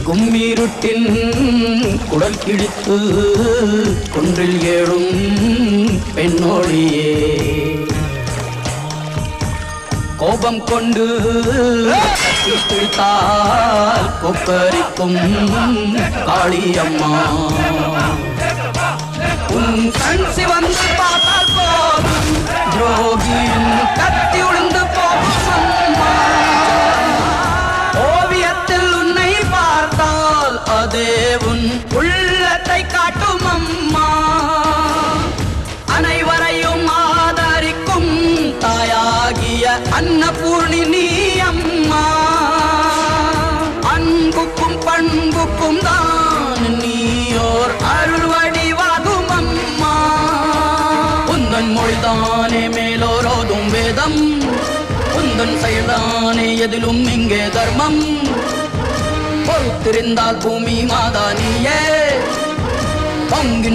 கும்மிருட்டின் குடல் கிழித்து குன்றில் ஏழும் பெண்ணோழியே கோபம் கொண்டு பிடித்தால் கொப்பரிக்கும் காளியம்மா உன் கண் சிவந்து பார்த்தால் போதும் துரோகியின் கத்தி உளுந்து போகும் அம்மா ஓவியத்தில் உன்னை பார்த்தால் அதே உன் உள்ளத்தை காட்டும் அம்மா அனைவரையும் ஆதரிக்கும் தாயாகிய அன்னபூர்ணி நீ அம்மா அன்புக்கும் பண்புக்கும் தான் நீயோர் அருள் வடிவாகும் அம்மா உந்தன் மொழிதானே மேலோரோதும் வேதம் உந்தன் செயல்தானே எதிலும் இங்கே தர்மம் பொறுத்திருந்தால் பூமி மாதா நீயே பங்கு